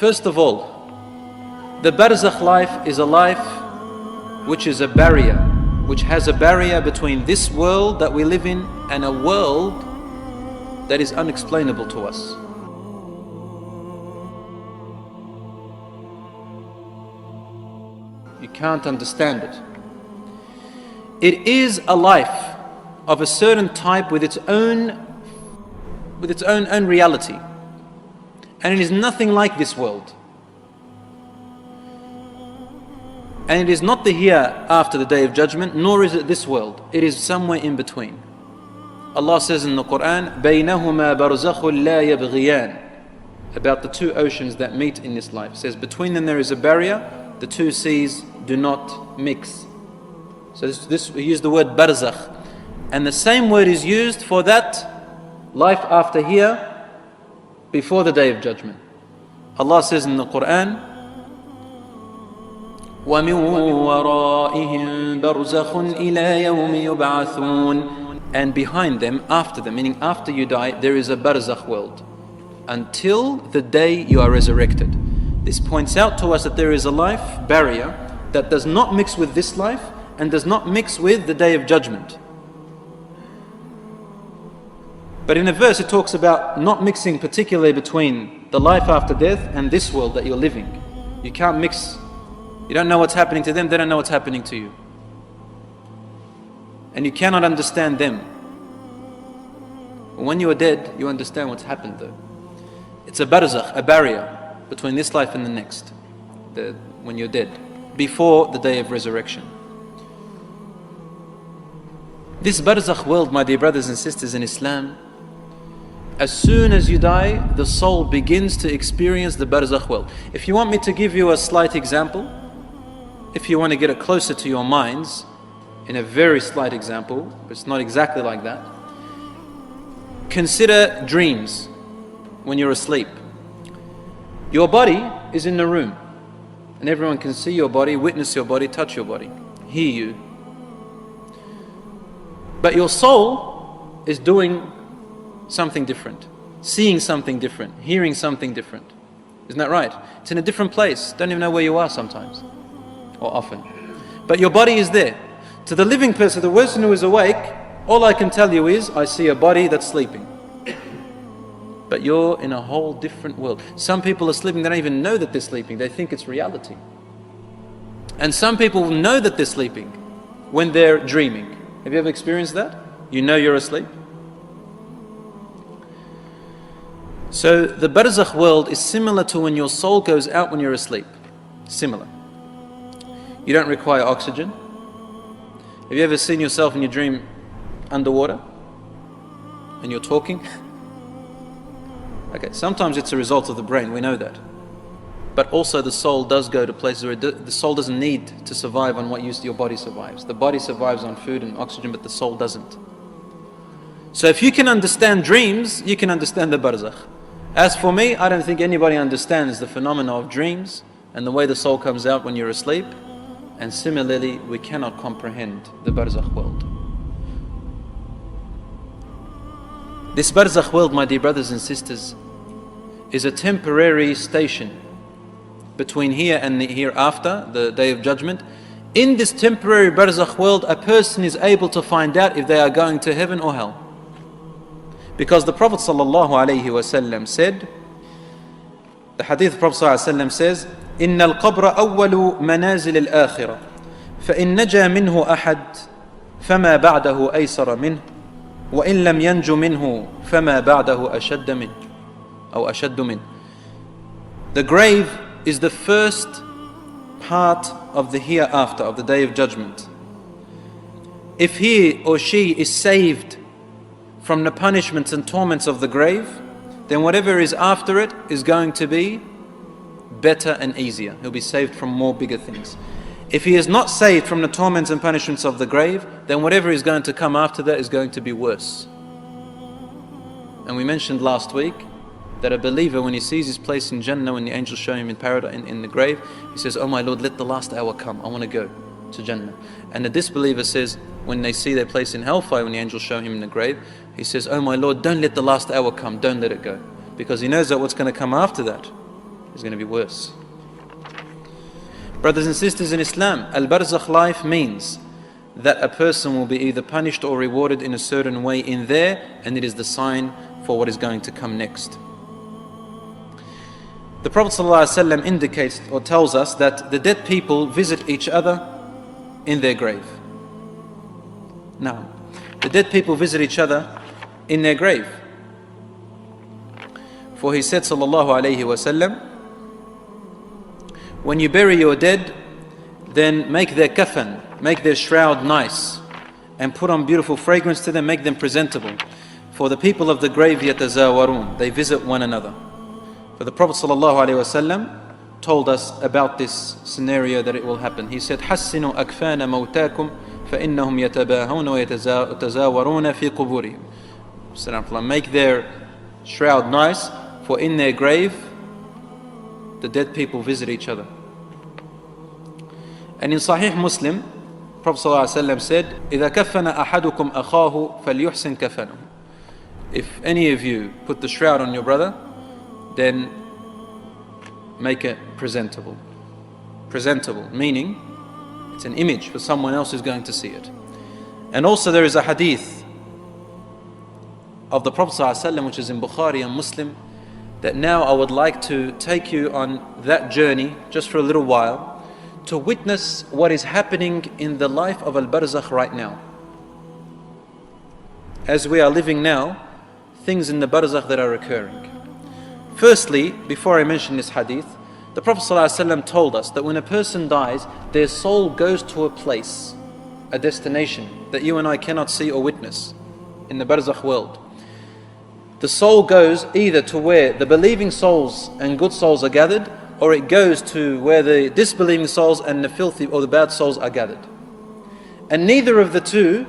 First of all, the barzakh life is a life which is a barrier, which has a barrier between this world that we live in and a world that is unexplainable to us. You can't understand it. It is a life of a certain type with its own reality. And it is nothing like this world. And it is not the hereafter, the day of judgment, nor is it this world. It is somewhere in between. Allah says in the Quran, بَيْنَهُمَا بَرْزَخٌ لَا يَبْغِيَانِ, about the two oceans that meet in this life. It says between them there is a barrier, the two seas do not mix. So we use the word barzakh. And the same word is used for that life after here, before the day of judgment. Allah says in the Quran, وَمِن وَرَائِهِمْ بَرْزَخٌ إِلَى يَوْمِ يُبْعَثُونَ, and behind them, after them, meaning after you die, there is a barzakh world until the day you are resurrected. This points out to us that there is a life barrier that does not mix with this life and does not mix with the day of judgment. But in a verse it talks about not mixing particularly between the life after death and this world that you're living. You can't mix. You don't know what's happening to them, they don't know what's happening to you. And you cannot understand them. When you are dead, you understand what's happened though. It's a barzakh, a barrier between this life and the next, when you're dead, before the day of resurrection. This barzakh world, my dear brothers and sisters in Islam, as soon as you die, the soul begins to experience the barzakh world. If you want me to give you a slight example, if you want to get it closer to your minds, in a very slight example, but it's not exactly like that, consider dreams when you're asleep. Your body is in the room, and everyone can see your body, witness your body, touch your body, hear you. But your soul is doing something different, seeing something different, hearing something different. Isn't that right? It's in a different place. Don't even know where you are sometimes, or often. But your body is there. To the living person, the person who is awake, all I can tell you is, I see a body that's sleeping. But you're in a whole different world. Some people are sleeping, they don't even know that they're sleeping. They think it's reality. And some people know that they're sleeping when they're dreaming. Have you ever experienced that? You know you're asleep? So the barzakh world is similar to when your soul goes out when you're asleep. Similar. You don't require oxygen. Have you ever seen yourself in your dream underwater? And you're talking? Okay, sometimes it's a result of the brain, we know that. But also the soul does go to places where the soul doesn't need to survive on what your body survives. The body survives on food and oxygen, but the soul doesn't. So if you can understand dreams, you can understand the barzakh. As for me, I don't think anybody understands the phenomena of dreams and the way the soul comes out when you're asleep. And similarly, we cannot comprehend the barzakh world. This barzakh world, my dear brothers and sisters, is a temporary station between here and the hereafter, the day of judgment. In this temporary barzakh world, a person is able to find out if they are going to heaven or hell. Because the Prophet ﷺ said, the hadith of the Prophet ﷺ says, إن القبر أول منازل الآخرة فإن نجا منه أحد فما بعده أيسر منه وإن لم ينج منه فما بعده أشد منه أو أشد منه. The grave is the first part of the hereafter, of the day of judgment. If he or she is saved from the punishments and torments of the grave, then whatever is after it is going to be better and easier. He'll be saved from more bigger things. If he is not saved from the torments and punishments of the grave, then whatever is going to come after that is going to be worse. And we mentioned last week that a believer, when he sees his place in Jannah, when the angels show him in paradise, in the grave, he says, "Oh my Lord, let the last hour come. I want to go to Jannah." And the disbeliever says, when they see their place in hellfire, when the angels show him in the grave, he says, "Oh my Lord, don't let the last hour come. Don't let it go." Because he knows that what's going to come after that is going to be worse. Brothers and sisters in Islam, al-barzakh life means that a person will be either punished or rewarded in a certain way in there, and it is the sign for what is going to come next. The Prophet ﷺ indicates or tells us that the dead people visit each other in their grave. Now, the dead people visit each other in their grave. For he said, sallallahu alayhi wasallam, when you bury your dead, then make their kafan, make their shroud nice, and put on beautiful fragrance to them, make them presentable. For the people of the grave, yatazawarun, they visit one another. For the Prophet ﷺ told us about this scenario that it will happen. He said, حَسِّنُوا أَكْفَانَ مَوْتَاكُمْ فَإِنَّهُمْ يَتَبَاهَوْنَ وَيَتَزَاوَرُونَ فِي قُبُورِهِمْ. Make their shroud nice, for in their grave, the dead people visit each other. And in Sahih Muslim, Prophet ﷺ said, إِذَا كَفَّنَ أَحَدُكُمْ أَخَاهُ فَلْيُحْسِنْ كَفَنُهُ. If any of you put the shroud on your brother, then make it presentable. Presentable, meaning it's an image for someone else who's going to see it. And also there is a hadith of the Prophet ﷺ, which is in Bukhari and Muslim, that now I would like to take you on that journey just for a little while to witness what is happening in the life of al-barzakh right now. As we are living now, things in the barzakh that are occurring. Firstly, before I mention this hadith, the Prophet ﷺ told us that when a person dies, their soul goes to a place, a destination that you and I cannot see or witness in the barzakh world. The soul goes either to where the believing souls and good souls are gathered, or it goes to where the disbelieving souls and the filthy or the bad souls are gathered. And neither of the two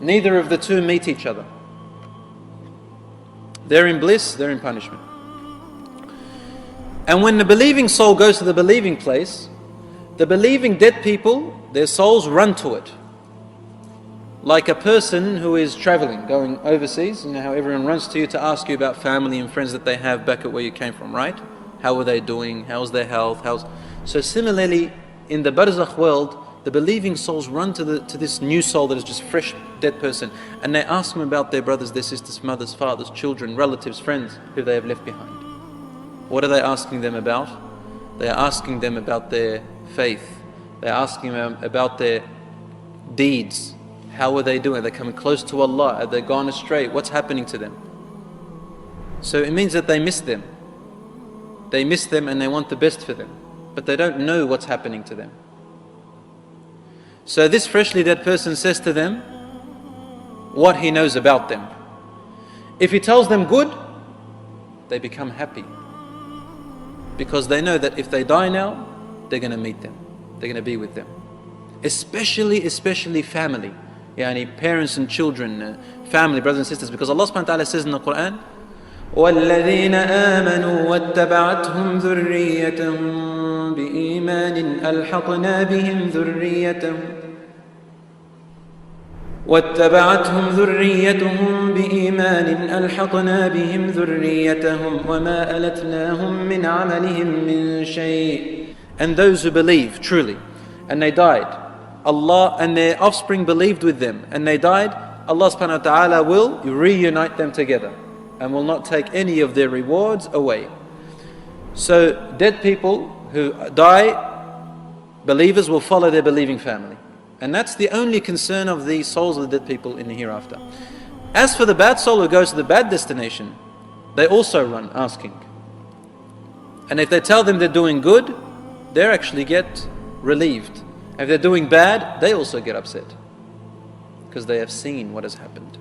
meet each other. They're in bliss, they're in punishment. And when the believing soul goes to the believing place, the believing dead people, their souls run to it. Like a person who is traveling, going overseas, you know how everyone runs to you to ask you about family and friends that they have back at where you came from, right? How are they doing? How's their health? So similarly, in the barzakh world, the believing souls run to this new soul that is just fresh dead person, and they ask them about their brothers, their sisters, mothers, fathers, children, relatives, friends who they have left behind. What are they asking them about? They are asking them about their faith. They are asking them about their deeds. How are they doing? Are they coming close to Allah? Are they gone astray? What's happening to them? So it means that they miss them. They miss them and they want the best for them, but they don't know what's happening to them. So this freshly dead person says to them what he knows about them. If he tells them good, they become happy, because they know that if they die now, they're going to meet them, they're going to be with them. Especially family, parents and children, family, brothers and sisters, because Allah subhanahu wa ta'ala says in the Quran, وَالَّذِينَ آمَنُوا وَاتَّبَعَتْهُمْ ذُرِّيَّتَهُمْ بِإِيمَانٍ أَلْحَقْنَا بِهِمْ ذُرِّيَّتَهُمْ وَمَا أَلَتْنَاهُمْ مِنْ عَمَلِهِمْ مِنْ شَيْءٍ. And those who believe truly, and they died, Allah and their offspring believed with them, and they died, Allah subhanahu wa ta'ala will reunite them together and will not take any of their rewards away. So dead people who die, believers will follow their believing family. And that's the only concern of the souls of the dead people in the hereafter. As for the bad soul who goes to the bad destination, they also run asking. And if they tell them they're doing good, they actually get relieved. If they're doing bad, they also get upset, because they have seen what has happened.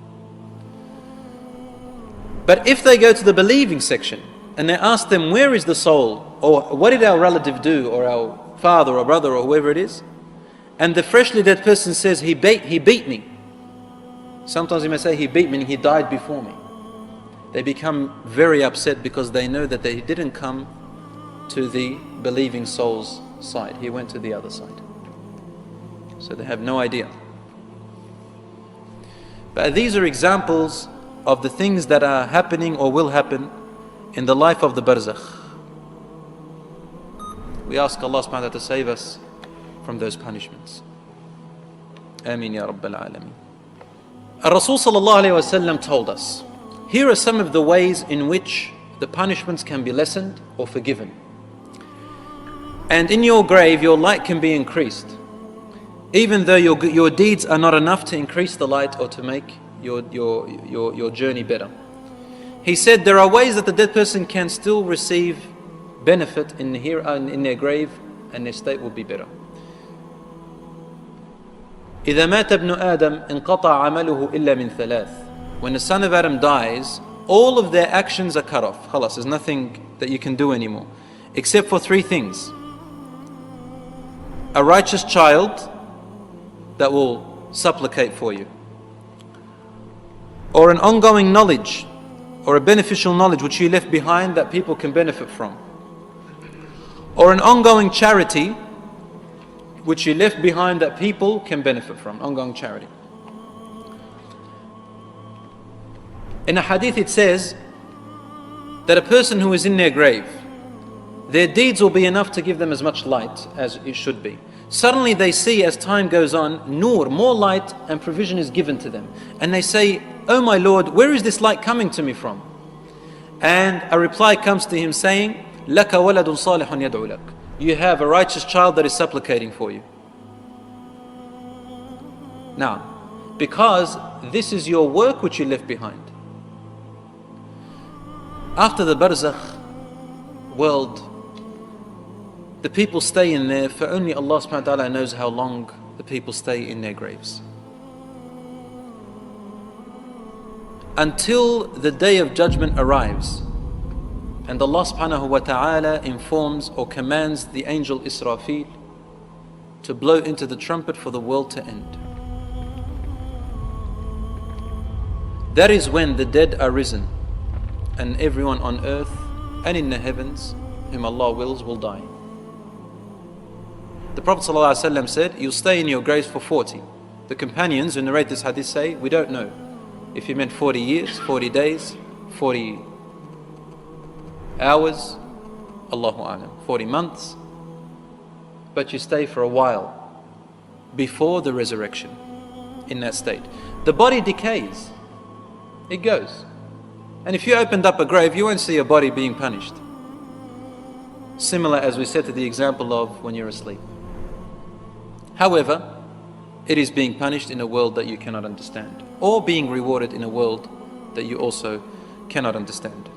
But if they go to the believing section and they ask them, where is the soul? Or what did our relative do? Or our father or brother or whoever it is? And the freshly dead person says, he beat me. Sometimes he may say, he beat me, meaning he died before me. They become very upset, because they know that they didn't come to the believing soul's side. He went to the other side. So they have no idea. But these are examples of the things that are happening or will happen in the life of the barzakh. We ask Allah subhanahu wa ta'ala to save us from those punishments. Ameen ya Rabbil Alameen. Rasul sallallahu alayhi wa sallam told us, here are some of the ways in which the punishments can be lessened or forgiven. And in your grave, your light can be increased, even though your deeds are not enough to increase the light or to make your journey better. He said there are ways that the dead person can still receive benefit in their grave, and their state will be better. إذا مات ابن آدم انقطع عمله إلا من ثلاث. When the son of Adam dies, all of their actions are cut off. Khalas, there's nothing that you can do anymore, except for three things: a righteous child that will supplicate for you, or an ongoing knowledge, or a beneficial knowledge which you left behind that people can benefit from, or an ongoing charity which you left behind that people can benefit from. Ongoing charity. In a hadith it says that a person who is in their grave, their deeds will be enough to give them as much light as it should be. Suddenly they see, as time goes on, nur, more light and provision is given to them. And they say, "Oh my Lord, where is this light coming to me from?" And a reply comes to him saying, "لَكَ وَلَدٌ صَالِحٌ يَدْعُ لَكَ." You have a righteous child that is supplicating for you. Now, because this is your work which you left behind. After the barzakh world, the people stay in there for only Allah subhanahu wa ta'ala knows how long the people stay in their graves. Until the day of judgment arrives, and Allah subhanahu wa ta'ala informs or commands the angel Israfil to blow into the trumpet for the world to end. That is when the dead are risen, and everyone on earth and in the heavens whom Allah wills will die. The Prophet ﷺ said, "You'll stay in your graves for 40. The companions who narrate this hadith say, "We don't know if he meant 40 years, 40 days, 40 hours, Allahu A'lam, 40 months, but you stay for a while before the resurrection in that state." The body decays, it goes. And if you opened up a grave, you won't see a body being punished. Similar, as we said, to the example of when you're asleep. However, it is being punished in a world that you cannot understand, or being rewarded in a world that you also cannot understand.